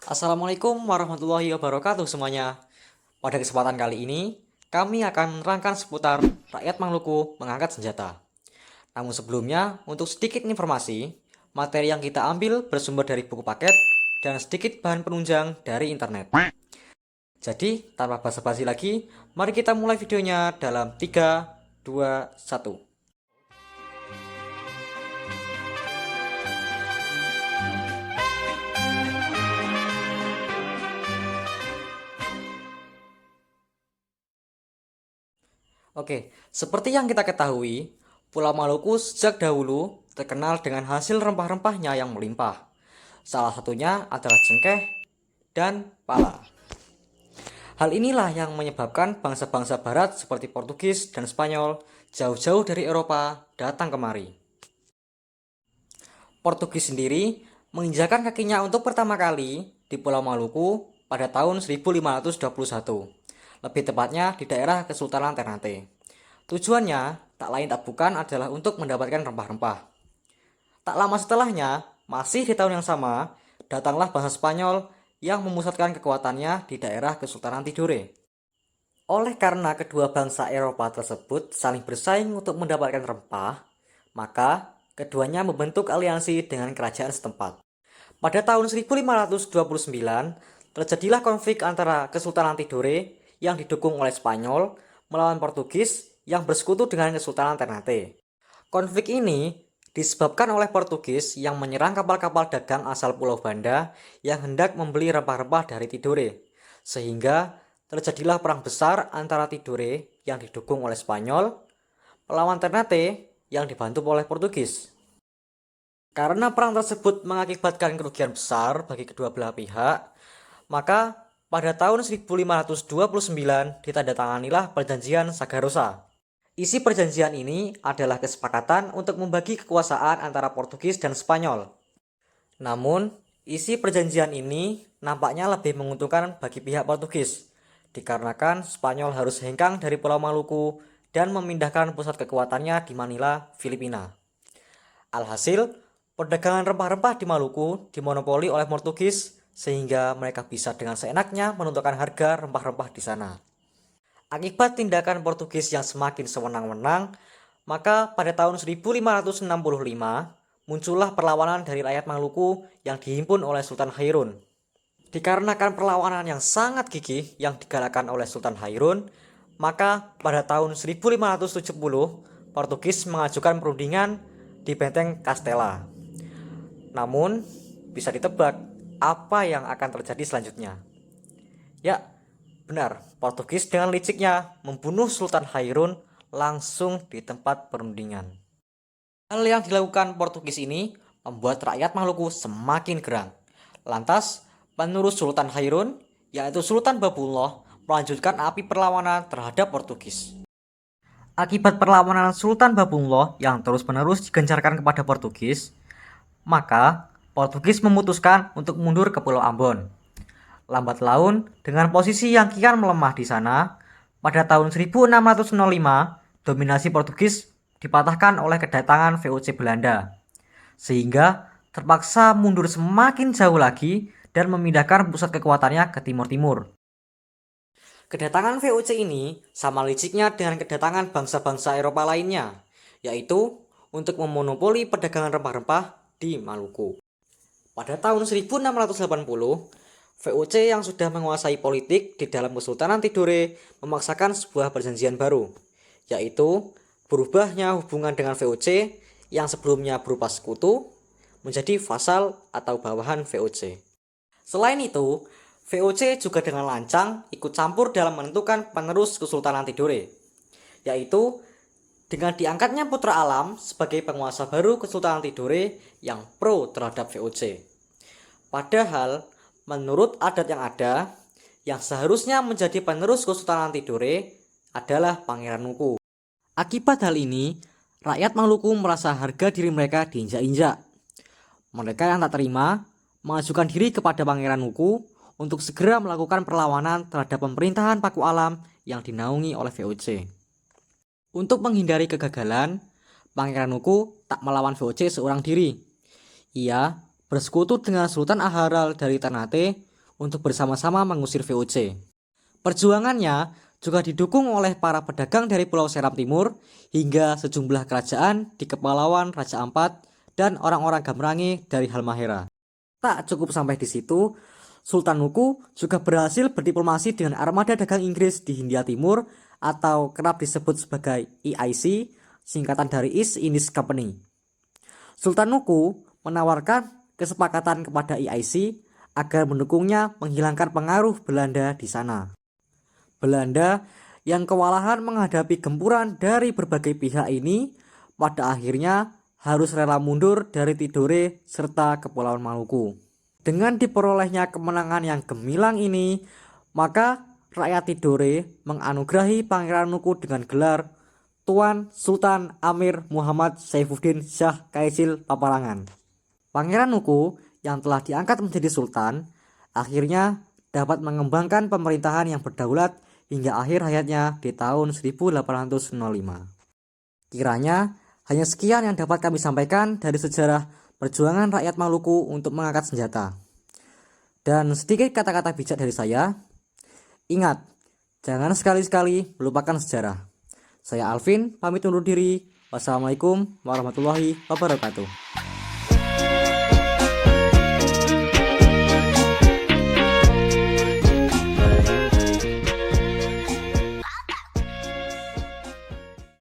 Assalamualaikum warahmatullahi wabarakatuh semuanya. Pada kesempatan kali ini, kami akan menerangkan seputar rakyat Maluku mengangkat senjata. Namun sebelumnya, untuk sedikit informasi, materi yang kita ambil bersumber dari buku paket dan sedikit bahan penunjang dari internet. Jadi, tanpa basa-basi lagi, mari kita mulai videonya dalam 3, 2, 1. Oke, seperti yang kita ketahui, Pulau Maluku sejak dahulu terkenal dengan hasil rempah-rempahnya yang melimpah. Salah satunya adalah cengkeh dan pala. Hal inilah yang menyebabkan bangsa-bangsa barat seperti Portugis dan Spanyol jauh-jauh dari Eropa datang kemari. Portugis sendiri menginjakan kakinya untuk pertama kali di Pulau Maluku pada tahun 1521, lebih tepatnya di daerah Kesultanan Ternate. Tujuannya tak lain tak bukan adalah untuk mendapatkan rempah-rempah. Tak lama setelahnya, masih di tahun yang sama, datanglah bangsa Spanyol yang memusatkan kekuatannya di daerah Kesultanan Tidore. Oleh karena kedua bangsa Eropa tersebut saling bersaing untuk mendapatkan rempah, maka keduanya membentuk aliansi dengan kerajaan setempat. Pada tahun 1529, terjadilah konflik antara Kesultanan Tidore yang didukung oleh Spanyol melawan Portugis yang bersekutu dengan Kesultanan Ternate. Konflik ini disebabkan oleh Portugis yang menyerang kapal-kapal dagang asal Pulau Banda yang hendak membeli rempah-rempah dari Tidore, sehingga terjadilah perang besar antara Tidore yang didukung oleh Spanyol melawan Ternate yang dibantu oleh Portugis. Karena perang tersebut mengakibatkan kerugian besar bagi kedua belah pihak, maka pada tahun 1529 ditandatanganilah Perjanjian Sagarosa. Isi perjanjian ini adalah kesepakatan untuk membagi kekuasaan antara Portugis dan Spanyol. Namun, isi perjanjian ini nampaknya lebih menguntungkan bagi pihak Portugis, dikarenakan Spanyol harus hengkang dari Pulau Maluku dan memindahkan pusat kekuatannya di Manila, Filipina. Alhasil, perdagangan rempah-rempah di Maluku dimonopoli oleh Portugis sehingga mereka bisa dengan seenaknya menentukan harga rempah-rempah di sana. Akibat tindakan Portugis yang semakin sewenang-wenang, maka pada tahun 1565 muncullah perlawanan dari rakyat Maluku yang dihimpun oleh Sultan Hairun. Dikarenakan perlawanan yang sangat gigih yang digalakkan oleh Sultan Hairun, maka pada tahun 1570 Portugis mengajukan perundingan di benteng Castella. Namun, bisa ditebak apa yang akan terjadi selanjutnya. Ya, benar, Portugis dengan liciknya membunuh Sultan Hairun langsung di tempat perundingan. Hal yang dilakukan Portugis ini membuat rakyat Maluku semakin gerang. Lantas, penerus Sultan Hairun, yaitu Sultan Babullah, melanjutkan api perlawanan terhadap Portugis. Akibat perlawanan Sultan Babullah yang terus-menerus digencarkan kepada Portugis, maka Portugis memutuskan untuk mundur ke Pulau Ambon. Lambat laun, dengan posisi yang kian melemah di sana, pada tahun 1605, dominasi Portugis dipatahkan oleh kedatangan VOC Belanda, sehingga terpaksa mundur semakin jauh lagi dan memindahkan pusat kekuatannya ke timur-timur. Kedatangan VOC ini sama liciknya dengan kedatangan bangsa-bangsa Eropa lainnya, yaitu untuk memonopoli perdagangan rempah-rempah di Maluku. Pada tahun 1680, VOC yang sudah menguasai politik di dalam Kesultanan Tidore memaksakan sebuah perjanjian baru, yaitu berubahnya hubungan dengan VOC yang sebelumnya berupa sekutu menjadi vasal atau bawahan VOC. Selain itu, VOC juga dengan lancang ikut campur dalam menentukan penerus Kesultanan Tidore, yaitu dengan diangkatnya Putra Alam sebagai penguasa baru Kesultanan Tidore yang pro terhadap VOC. Padahal, menurut adat yang ada, yang seharusnya menjadi penerus Kesultanan Tidore adalah Pangeran Nuku. Akibat hal ini, rakyat Maluku merasa harga diri mereka diinjak-injak. Mereka yang tak terima mengajukan diri kepada Pangeran Nuku untuk segera melakukan perlawanan terhadap pemerintahan Paku Alam yang dinaungi oleh VOC. Untuk menghindari kegagalan, Pangeran Nuku tak melawan VOC seorang diri. Ia bersekutu dengan Sultan Aharal dari Ternate untuk bersama-sama mengusir VOC. Perjuangannya juga didukung oleh para pedagang dari Pulau Seram Timur hingga sejumlah kerajaan di Kepulauan Raja Ampat dan orang-orang Gamrangi dari Halmahera. Tak cukup sampai di situ, Sultan Nuku juga berhasil berdiplomasi dengan armada dagang Inggris di Hindia Timur atau kerap disebut sebagai EIC, singkatan dari East Indies Company. Sultan Nuku menawarkan kesepakatan kepada EIC agar mendukungnya menghilangkan pengaruh Belanda di sana. Belanda yang kewalahan menghadapi gempuran dari berbagai pihak ini pada akhirnya harus rela mundur dari Tidore serta Kepulauan Maluku. Dengan diperolehnya kemenangan yang gemilang ini, maka rakyat Tidore menganugerahi Pangeran Nuku dengan gelar Tuan Sultan Amir Muhammad Saifuddin Shah Kaisil Papalangan. Pangeran Nuku yang telah diangkat menjadi sultan akhirnya dapat mengembangkan pemerintahan yang berdaulat hingga akhir hayatnya di tahun 1805. Kiranya hanya sekian yang dapat kami sampaikan dari sejarah perjuangan rakyat Maluku untuk mengangkat senjata. Dan sedikit kata-kata bijak dari saya, ingat, jangan sekali-sekali melupakan sejarah. Saya Alvin, pamit undur diri. Wassalamualaikum warahmatullahi wabarakatuh.